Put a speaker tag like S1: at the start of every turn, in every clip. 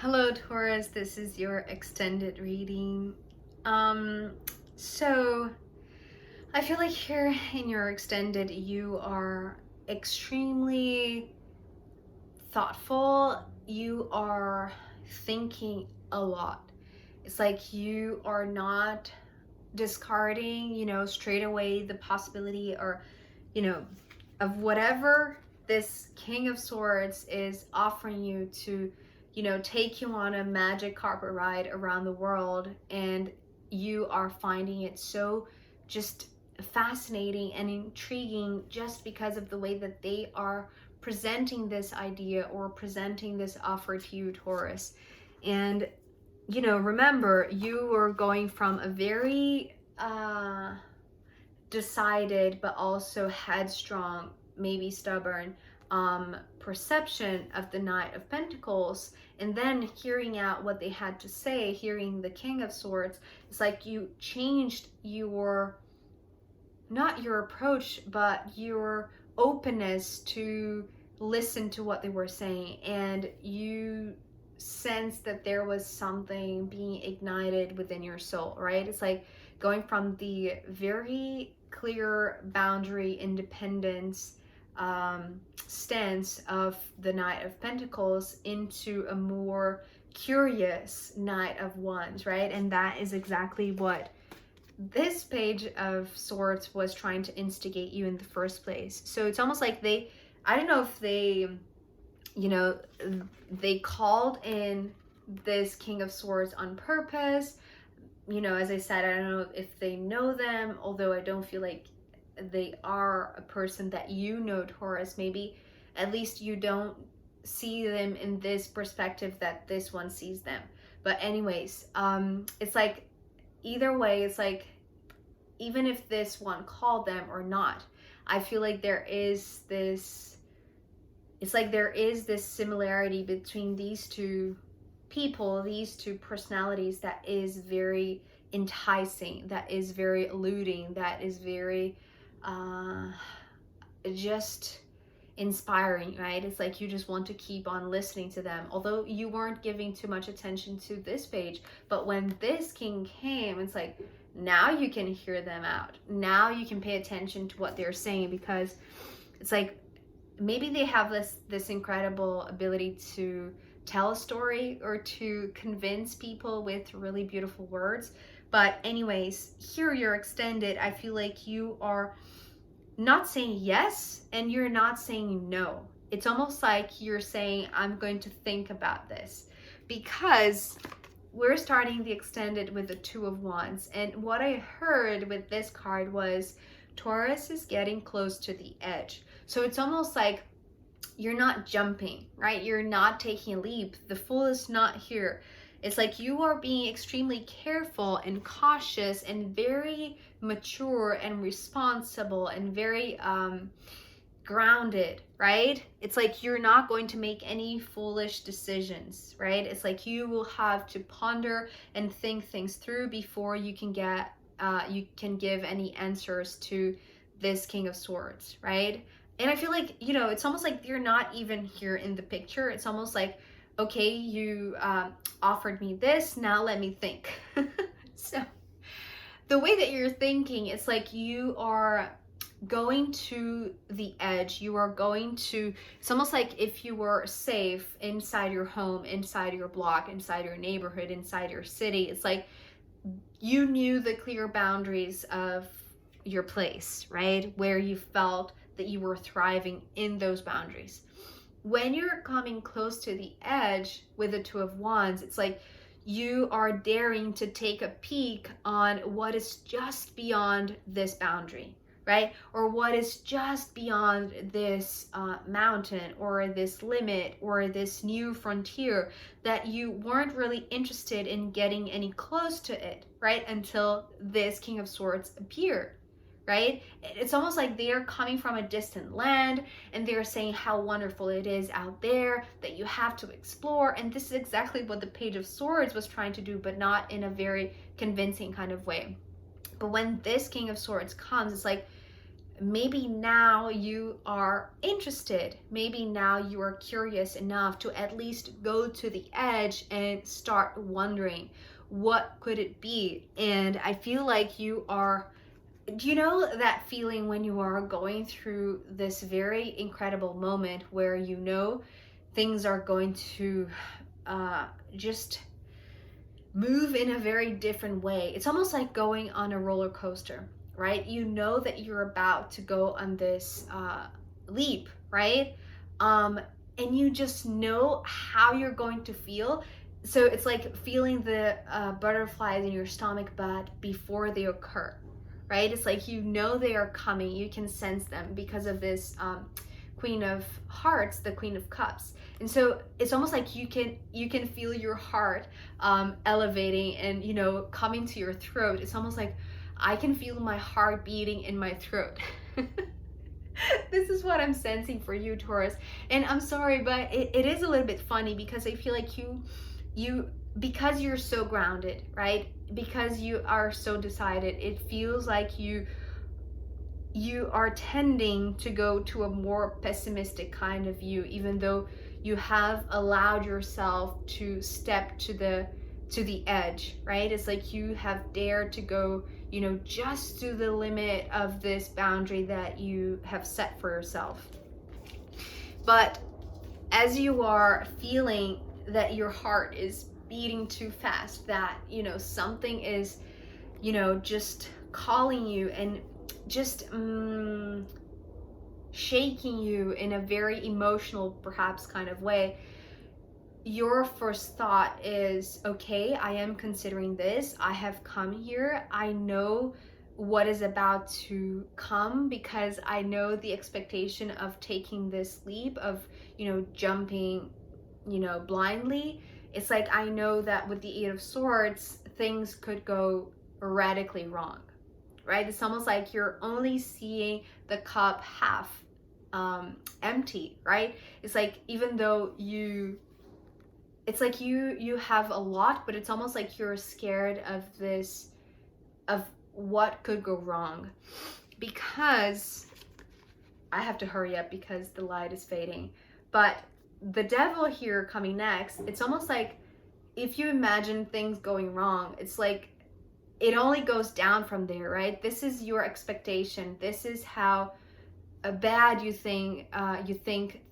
S1: Hello Taurus, this is your extended reading. So I feel like here in your extended you are extremely thoughtful. You are thinking a lot. It's like you are not discarding, straight away the possibility or, you know, of whatever this King of Swords is offering you to, take you on a magic carpet ride around the world. And you are finding it so just fascinating and intriguing just because of the way that they are presenting this idea or presenting this offer to you, Taurus. And remember, you were going from a very decided but also headstrong, maybe stubborn perception of the Knight of Pentacles, and then hearing out what they had to say, hearing the King of Swords. It's like you changed your, not your approach, but your openness to listen to what they were saying, and you sense that there was something being ignited within your soul, right? It's like going from the very clear boundary independence stance of the Knight of Pentacles into a more curious Knight of Wands, right? And that is exactly what this Page of Swords was trying to instigate you in the first place. So it's almost like I don't know if they called in this King of Swords on purpose. As I said, I don't know if they know them, although I don't feel like they are a person that Taurus. Maybe at least you don't see them in this perspective that this one sees them. But anyways, it's like either way, it's like even if this one called them or not, I feel like there is this similarity between these two people, these two personalities, that is very enticing, that is very eluding, that is very just inspiring, right? It's like you just want to keep on listening to them, although you weren't giving too much attention to this page. But when this king came, it's like now you can hear them out, now you can pay attention to what they're saying, because it's like maybe they have this incredible ability to tell a story or to convince people with really beautiful words. But anyways, here you're extended, I feel like you are not saying yes and you're not saying no. It's almost like you're saying, I'm going to think about this, because we're starting the extended with the Two of Wands. And what I heard with this card was Taurus is getting close to the edge. So it's almost like you're not jumping, right? You're not taking a leap. The Fool is not here. It's like you are being extremely careful and cautious and very mature and responsible and very grounded, right? It's like you're not going to make any foolish decisions, right? It's like you will have to ponder and think things through before you can give any answers to this King of Swords, right? And I feel like, it's almost like you're not even here in the picture. It's almost like, okay, you offered me this, now let me think. So the way that you're thinking, it's like you are going to the edge. You are going to, it's almost like if you were safe inside your home, inside your block, inside your neighborhood, inside your city. It's like you knew the clear boundaries of your place, right? Where you felt that you were thriving in those boundaries. When you're coming close to the edge with the Two of Wands, it's like you are daring to take a peek on what is just beyond this boundary, right? Or what is just beyond this mountain or this limit or this new frontier that you weren't really interested in getting any close to it, right? Until this King of Swords appeared. Right? It's almost like they're coming from a distant land and they're saying how wonderful it is out there that you have to explore. And this is exactly what the Page of Swords was trying to do, but not in a very convincing kind of way. But when this King of Swords comes, it's like maybe now you are interested. Maybe now you are curious enough to at least go to the edge and start wondering, what could it be? And I feel like you are, do you know that feeling when you are going through this very incredible moment where you know things are going to just move in a very different way? It's almost like going on a roller coaster, right? You know that you're about to go on this leap, right? And you just know how you're going to feel. So it's like feeling the butterflies in your stomach, but before they occur, right? It's like you know they are coming. You can sense them because of this Queen of Hearts, the Queen of Cups. And so it's almost like you can feel your heart elevating and, you know, coming to your throat. It's almost like I can feel my heart beating in my throat. This is what I'm sensing for you, Taurus. And I'm sorry, but it is a little bit funny because I feel like you because you're so grounded, right? Because you are so decided, it feels like you are tending to go to a more pessimistic kind of view, even though you have allowed yourself to step to the edge, right? It's like you have dared to go, you know, just to the limit of this boundary that you have set for yourself. But as you are feeling that your heart is beating too fast, that, you know, something is, you know, just calling you and just shaking you in a very emotional, perhaps, kind of way, your first thought is, okay, I am considering this. I have come here. I know what is about to come because I know the expectation of taking this leap, of, you know, jumping, you know, blindly. It's like I know that with the Eight of Swords, things could go radically wrong, right? It's almost like you're only seeing the cup half empty, right? It's like even though it's like you have a lot, but it's almost like you're scared of this, of what could go wrong. Because I have to hurry up because the light is fading. But the Devil here coming next, it's almost like if you imagine things going wrong, it's like it only goes down from there, right? This is your expectation. This is how bad you think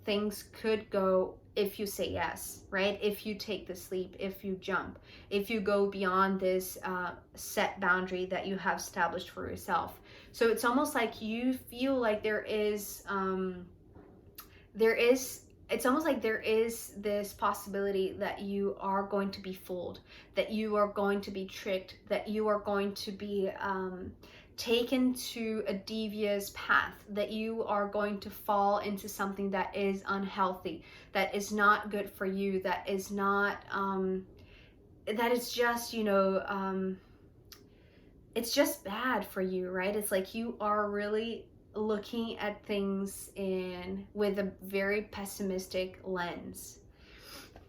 S1: things could go if you say yes, right? If you take this leap, if you jump, if you go beyond this set boundary that you have established for yourself. So it's almost like you feel like it's almost like there is this possibility that you are going to be fooled, that you are going to be tricked, that you are going to be taken to a devious path, that you are going to fall into something that is unhealthy, that is not good for you, that is not, that is just, you know, it's just bad for you, right? It's like you are really looking at things with a very pessimistic lens.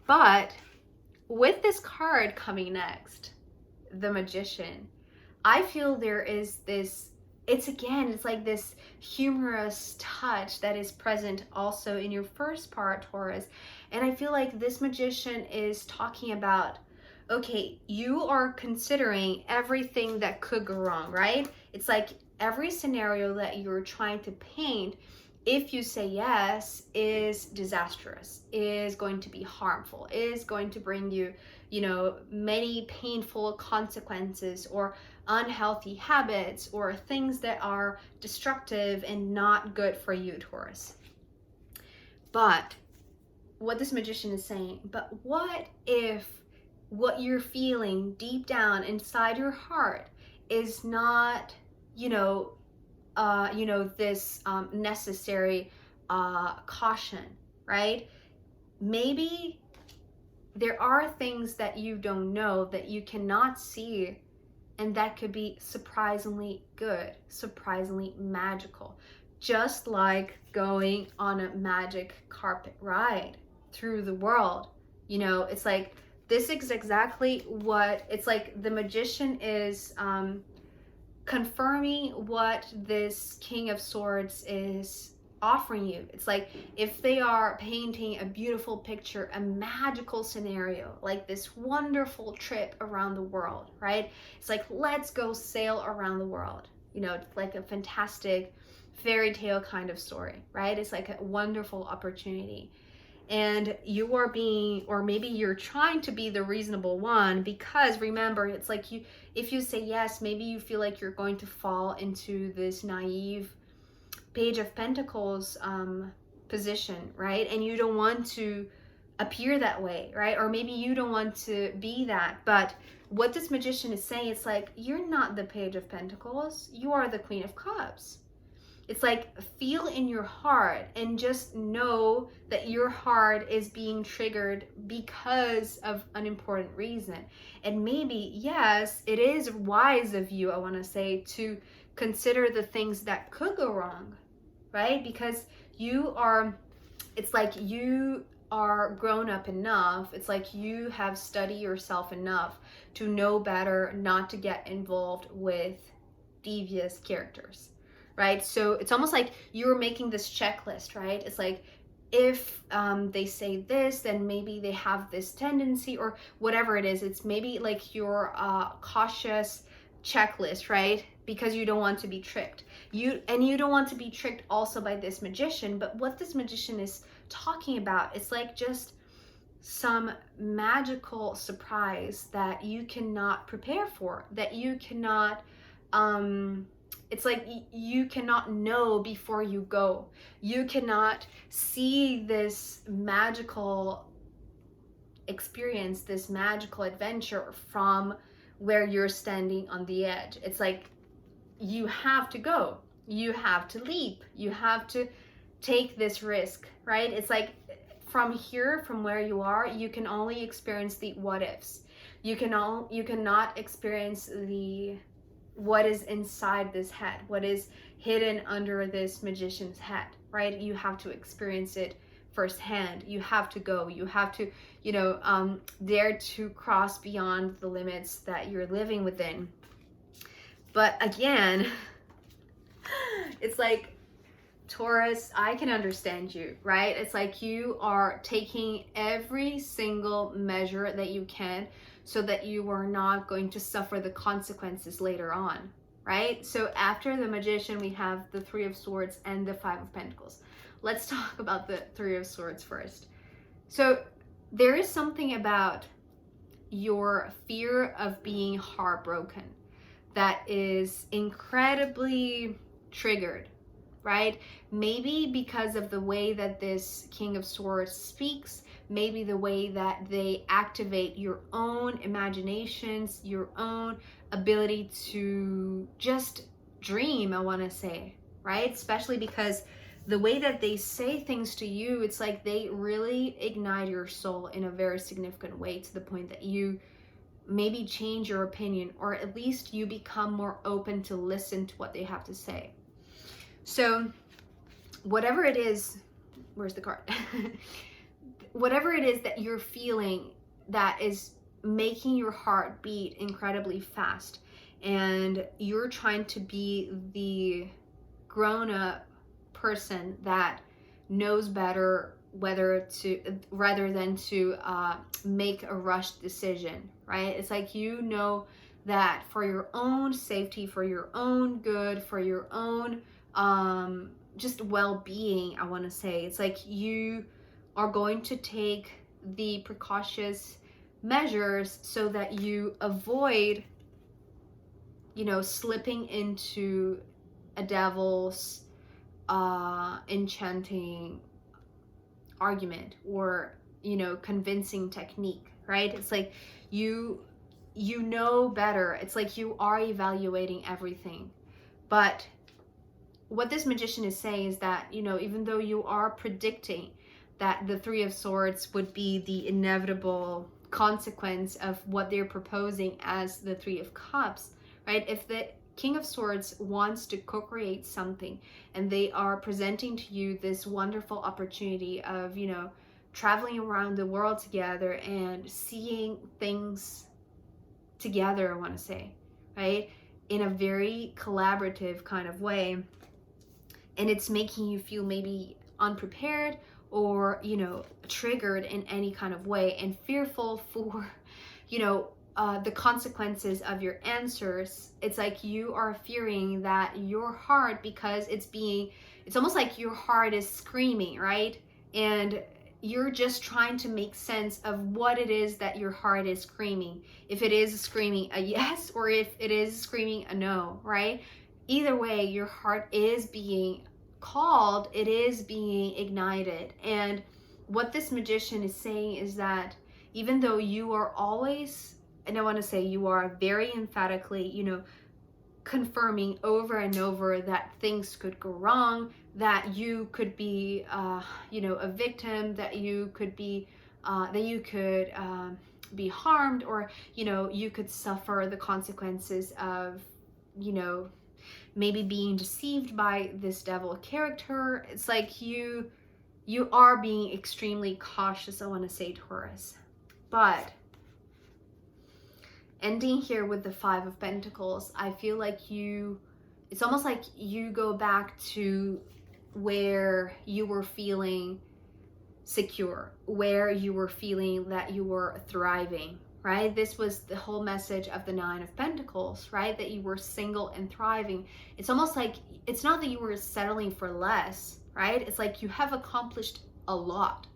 S1: But with this card coming next, the Magician, I feel there is this, it's like this humorous touch that is present also in your first part, Taurus. And I feel like this Magician is talking about, okay, you are considering everything that could go wrong, right? It's like every scenario that you're trying to paint, if you say yes, is disastrous, is going to be harmful, is going to bring you, you know, many painful consequences or unhealthy habits or things that are destructive and not good for you, Taurus. But what this Magician is saying, but what if what you're feeling deep down inside your heart is not, this necessary caution, right? Maybe there are things that you don't know, that you cannot see, and that could be surprisingly good, surprisingly magical. Just like going on a magic carpet ride through the world. You know, it's like, this is exactly what, it's like the Magician is confirming what this King of Swords is offering you. It's like if they are painting a beautiful picture, a magical scenario, like this wonderful trip around the world, right? It's like, let's go sail around the world. You know, it's like a fantastic fairy tale kind of story, right? It's like a wonderful opportunity. And you are being, or maybe you're trying to be the reasonable one, because remember, it's like you, if you say yes, maybe you feel like you're going to fall into this naive Page of Pentacles position, right? And you don't want to appear that way, right? Or maybe you don't want to be that. But what this Magician is saying, it's like, you're not the Page of Pentacles, you are the Queen of Cups. It's like, feel in your heart and just know that your heart is being triggered because of an important reason. And maybe, yes, it is wise of you, I want to say, to consider the things that could go wrong, right? Because you are, it's like you are grown up enough, it's like you have studied yourself enough to know better not to get involved with devious characters, right? So it's almost like you're making this checklist, right? It's like, if they say this, then maybe they have this tendency, or whatever it is. It's maybe like your cautious checklist, right? Because you don't want to be tricked. You don't want to be tricked also by this Magician. But what this Magician is talking about, it's like just some magical surprise that you cannot prepare for, that you cannot it's like you cannot know before you go. You cannot see this magical experience, this magical adventure from where you're standing on the edge. It's like you have to go. You have to leap. You have to take this risk, right? It's like from here, from where you are, you can only experience the what ifs. You cannot experience the what is inside this head, what is hidden under this Magician's head, right? You have to experience it firsthand. You have to go. You have to, dare to cross beyond the limits that you're living within. But again, it's like, Taurus, I can understand you, right? It's like you are taking every single measure that you can so that you are not going to suffer the consequences later on, right? So after the Magician, we have the Three of Swords and the Five of Pentacles. Let's talk about the Three of Swords first. So there is something about your fear of being heartbroken that is incredibly triggered, right? Maybe because of the way that this King of Swords speaks, maybe the way that they activate your own imaginations, your own ability to just dream, I want to say, right? Especially because the way that they say things to you, it's like they really ignite your soul in a very significant way, to the point that you maybe change your opinion, or at least you become more open to listen to what they have to say. So whatever it is, where's the card? Whatever it is that you're feeling that is making your heart beat incredibly fast, and you're trying to be the grown-up person that knows better rather than to make a rushed decision, right? It's like, that for your own safety, for your own good, for your own just well-being, I want to say, it's like you are going to take the precautious measures so that you avoid, slipping into a devil's enchanting argument, or convincing technique, right? It's like you know better. It's like you are evaluating everything. But what this Magician is saying is that, even though you are predicting that the Three of Swords would be the inevitable consequence of what they're proposing as the Three of Cups, right? If the King of Swords wants to co-create something, and they are presenting to you this wonderful opportunity of, traveling around the world together and seeing things together, I want to say, right? in a very collaborative kind of way, and it's making you feel maybe unprepared or, you know, triggered in any kind of way and fearful for, you know, the consequences of your answers. It's like you are fearing that your heart, because it's almost like your heart is screaming, right? And you're just trying to make sense of what it is that your heart is screaming. If it is screaming a yes, or if it is screaming a no, right? Either way, your heart is being called, it is being ignited. And what this magician is saying is that even though you are always, and I want to say you are very emphatically, you know, confirming over and over that things could go wrong, that you could be, you know, a victim, that you could be harmed, or, you know, you could suffer the consequences of, you know, maybe being deceived by this devil character. It's like you are being extremely cautious, I want to say, Taurus. But ending here with the Five of Pentacles, I feel like it's almost like you go back to where you were feeling secure, where you were feeling that you were thriving, right? This was the whole message of the Nine of Pentacles, right? That you were single and thriving. It's almost like, it's not that you were settling for less, right? It's like you have accomplished a lot,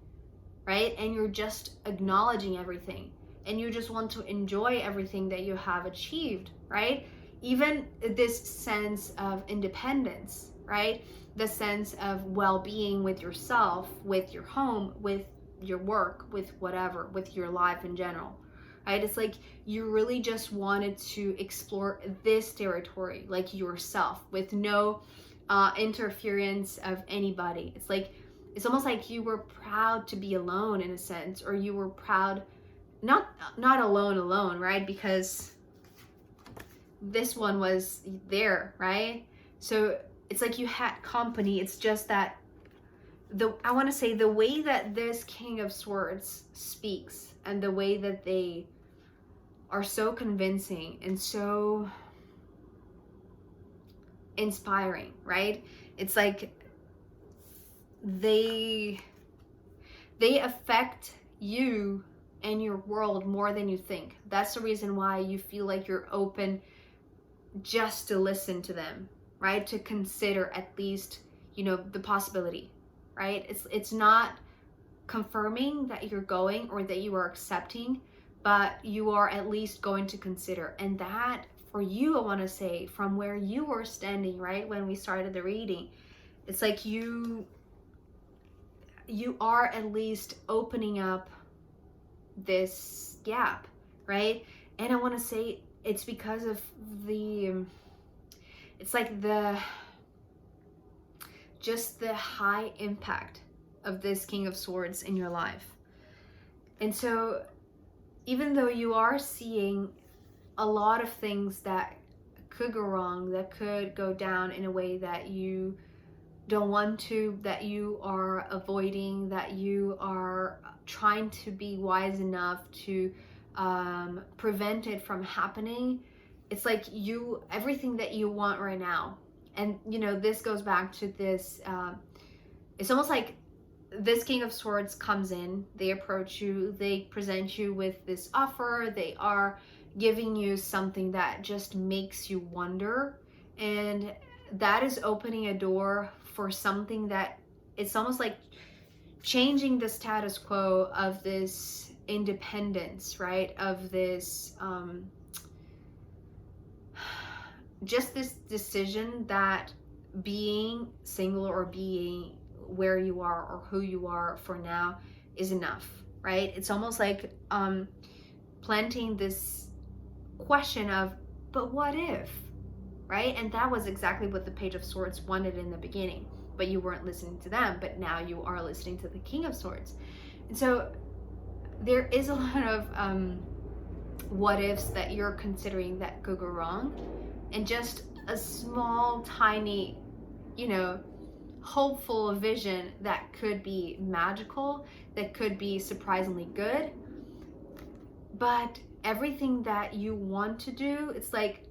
S1: right? And you're just acknowledging everything, and you just want to enjoy everything that you have achieved, right? Even this sense of independence, right? The sense of well-being with yourself, with your home, with your work, with whatever, with your life in general, right? It's like you really just wanted to explore this territory, like yourself, with no interference of anybody. It's like, it's almost like you were proud to be alone in a sense, or you were proud, not alone, right? Because this one was there, right? So it's like you had company. It's just that I want to say the way that this King of Swords speaks, and the way that they are so convincing and so inspiring, right? It's like they affect you and your world more than you think. That's the reason why you feel like you're open just to listen to them, right? To consider at least, you know, the possibility, right? It's not confirming that you're going or that you are accepting, but you are at least going to consider. And that, for you, I want to say, from where you were standing, right, when we started the reading, it's like you are at least opening up this gap, right? And I want to say it's because of it's like just the high impact of this King of Swords in your life. And so even though you are seeing a lot of things that could go wrong, that could go down in a way that you don't want to, that you are avoiding, that you are trying to be wise enough to prevent it from happening, it's like everything that you want right now. And you know, this goes back to this, it's almost like this King of Swords comes in, they approach you, they present you with this offer, they are giving you something that just makes you wonder, and that is opening a door for something that it's almost like changing the status quo of this independence, right? Of this just this decision that being single or being where you are or who you are for now is enough, right? It's almost like planting this question of, but what if, right? And that was exactly what the Page of Swords wanted in the beginning, but you weren't listening to them, but now you are listening to the King of Swords. And so there is a lot of what ifs that you're considering that could go wrong, and just a small, tiny, you know, hopeful vision that could be magical, that could be surprisingly good. But everything that you want to do, it's like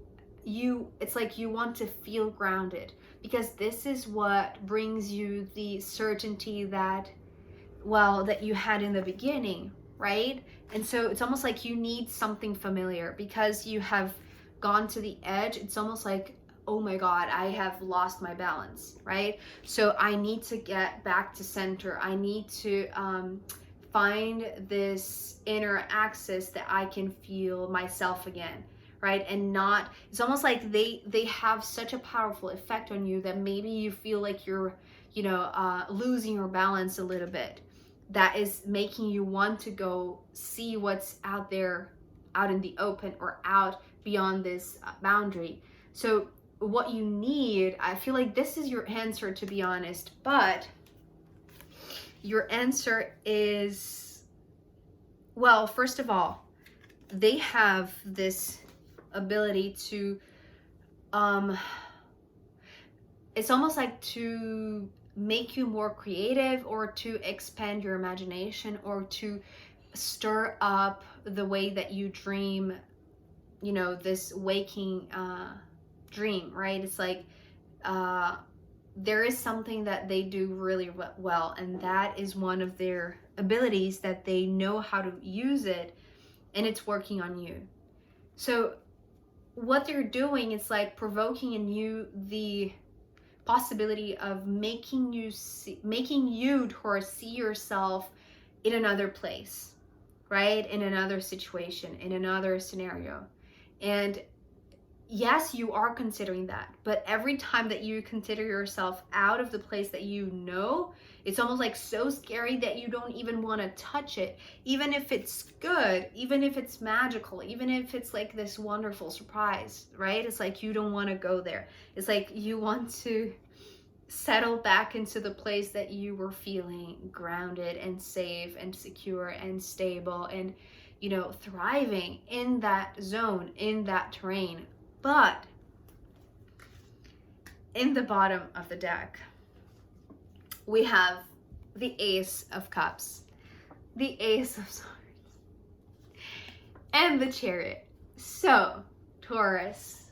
S1: it's like you want to feel grounded, because this is what brings you the certainty that, well, that you had in the beginning, right? And so it's almost like you need something familiar, because you have gone to the edge. It's almost like, oh my God, I have lost my balance, right? So I need to get back to center. I need to find this inner axis that I can feel myself again, right? And not, it's almost like they have such a powerful effect on you that maybe you feel like you're, losing your balance a little bit. That is making you want to go see what's out there, out in the open, or out beyond this boundary. So what you need, I feel like this is your answer, to be honest, but your answer is, well, first of all, they have this ability to, it's almost like to make you more creative, or to expand your imagination, or to stir up the way that you dream, this waking dream, right? It's like there is something that they do really well, and that is one of their abilities, that they know how to use it, and it's working on you. So what they're doing is like provoking in you the possibility of making you Taurus, see yourself in another place, right? In another situation, in another scenario. And yes, you are considering that, but every time that you consider yourself out of the place that you know, it's almost like so scary that you don't even want to touch it, even if it's good, even if it's magical, even if it's like this wonderful surprise, right? It's like you don't want to go there. It's like you want to settle back into the place that you were feeling grounded and safe and secure and stable and, thriving in that zone, in that terrain. But in the bottom of the deck, we have the Ace of Cups, the Ace of Swords, and the Chariot. So, Taurus,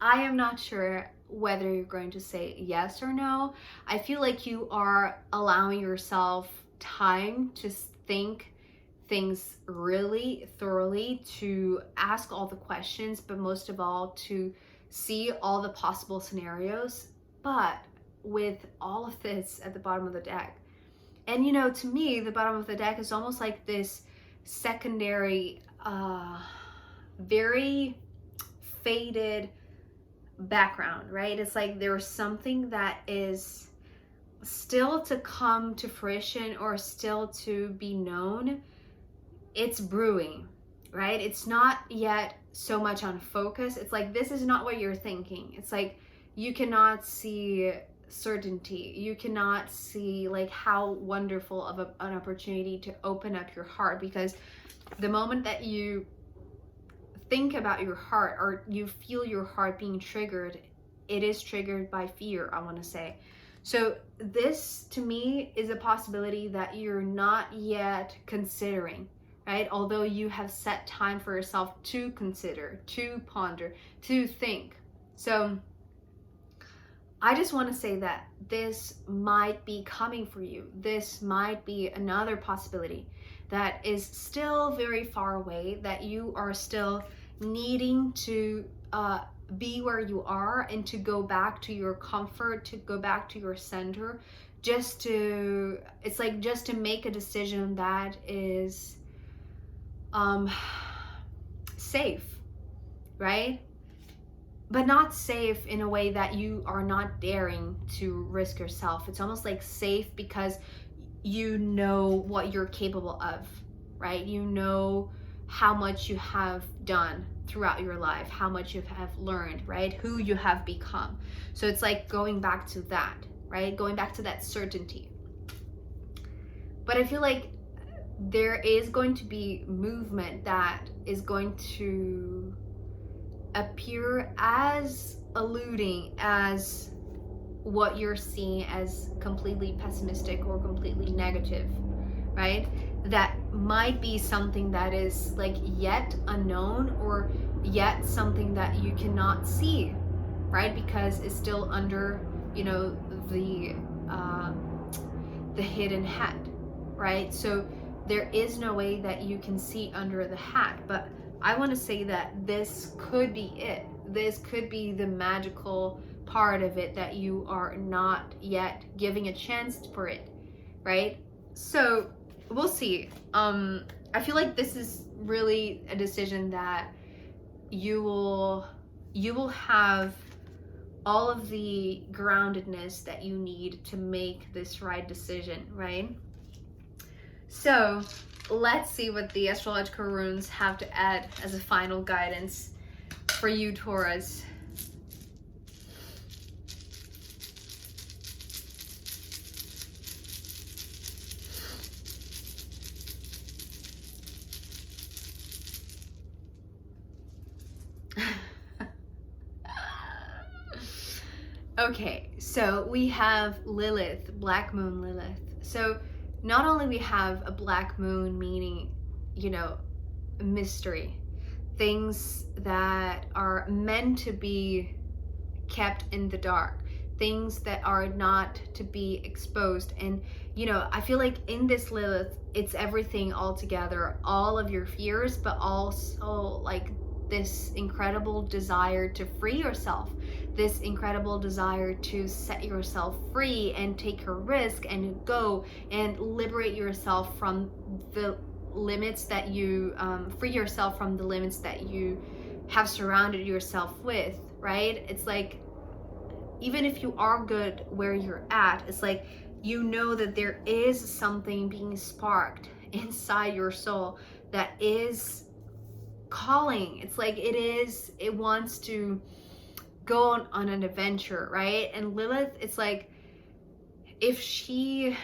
S1: I am not sure whether you're going to say yes or no. I feel like you are allowing yourself time to think things really thoroughly, to ask all the questions, but most of all to see all the possible scenarios. But with all of this at the bottom of the deck, and to me, the bottom of the deck is almost like this secondary, very faded background, right? It's like there's something that is still to come to fruition, or still to be known. It's brewing, right? It's not yet so much on focus. It's like, this is not what you're thinking. It's like you cannot see certainty. You cannot see like how wonderful of an opportunity to open up your heart, because the moment that you think about your heart, or you feel your heart being triggered, it is triggered by fear, I want to say. So this, to me, is a possibility that you're not yet considering, right? Although you have set time for yourself to consider, to ponder, to think. So I just want to say that this might be coming for you. This might be another possibility that is still very far away, that you are still needing to be where you are, and to go back to your comfort, to go back to your center, just to make a decision that is safe, right? But not safe in a way that you are not daring to risk yourself. It's almost like safe because you know what you're capable of, right? You know how much you have done throughout your life, how much you have learned, right? Who you have become. So it's like going back to that, right? Going back to that certainty. But I feel like there is going to be movement that is going to appear as alluding as what you're seeing as completely pessimistic or completely negative, right? that might be something that is like yet unknown, or yet something that you cannot see, right? Because it's still under, you know, the hidden hat, right? So there is no way that you can see under the hat. But I want to say that this could be it. This could be the magical part of it that you are not yet giving a chance for it, right? So we'll see. I feel like this is really a decision that you will have all of the groundedness that you need to make this right decision, right? So let's see what the astrological runes have to add as a final guidance for you, Taurus. Okay, so we have Lilith, Black Moon Lilith. So not only we have a black moon, meaning, you know, mystery, things that are meant to be kept in the dark, things that are not to be exposed. And, you know, I feel like in this Lilith, it's everything all together, all of your fears, but also like this incredible desire to free yourself, this incredible desire to set yourself free and take a risk and go and liberate yourself from the limits that you free yourself from the limits that you have surrounded yourself with, right? It's like, even if you are good where you're at, it's like, you know that there is something being sparked inside your soul that is calling. It's like it wants to go on an adventure, right? And Lilith, it's like, if she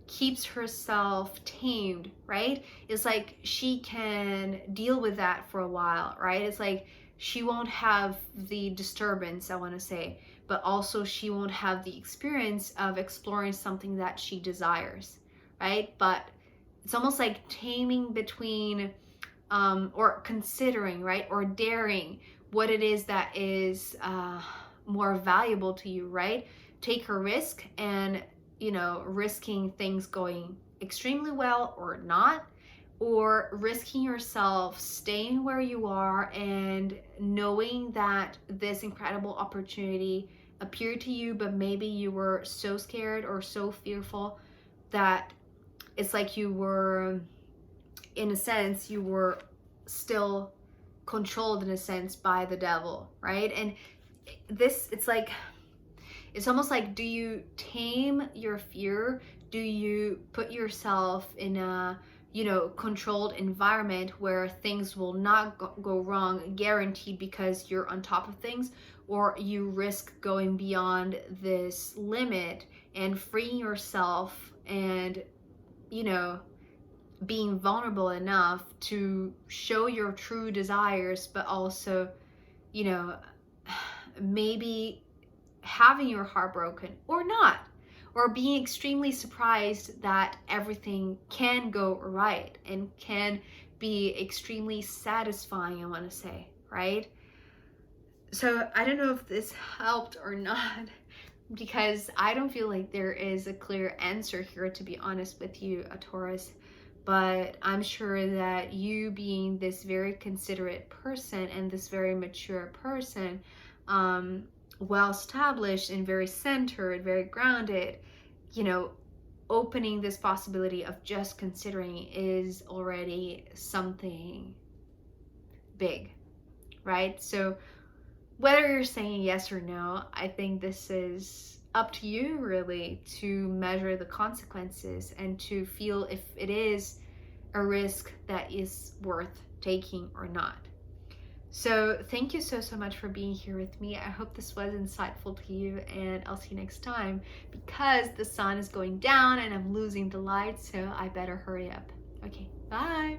S1: keeps herself tamed, right, it's like she can deal with that for a while, right? It's like she won't have the disturbance, I want to say, but also she won't have the experience of exploring something that she desires, right? But it's almost like taming between or considering, right, or daring what it is that is more valuable to you, right? Take a risk, and, you know, risking things going extremely well or not, or risking yourself staying where you are and knowing that this incredible opportunity appeared to you, but maybe you were so scared or so fearful that it's like you were, in a sense, you were still controlled in a sense by the devil, right? And this, it's like, it's almost like, do you tame your fear? Do you put yourself in a, you know, controlled environment where things will not go wrong, guaranteed, because you're on top of things? Or you risk going beyond this limit and freeing yourself and, you know, being vulnerable enough to show your true desires, but also, you know, maybe having your heart broken or not, or being extremely surprised that everything can go right and can be extremely satisfying, I want to say, right? So I don't know if this helped or not, because I don't feel like there is a clear answer here, to be honest with you, Taurus. But I'm sure that you, being this very considerate person and this very mature person, well established and very centered, very grounded, you know, opening this possibility of just considering is already something big, right? So whether you're saying yes or no, I think this is up to you really to measure the consequences and to feel if it is a risk that is worth taking or not. So thank you so much for being here with me. I hope this was insightful to you, and I'll see you next time, because the sun is going down and I'm losing the light, so I better hurry up. Okay, bye.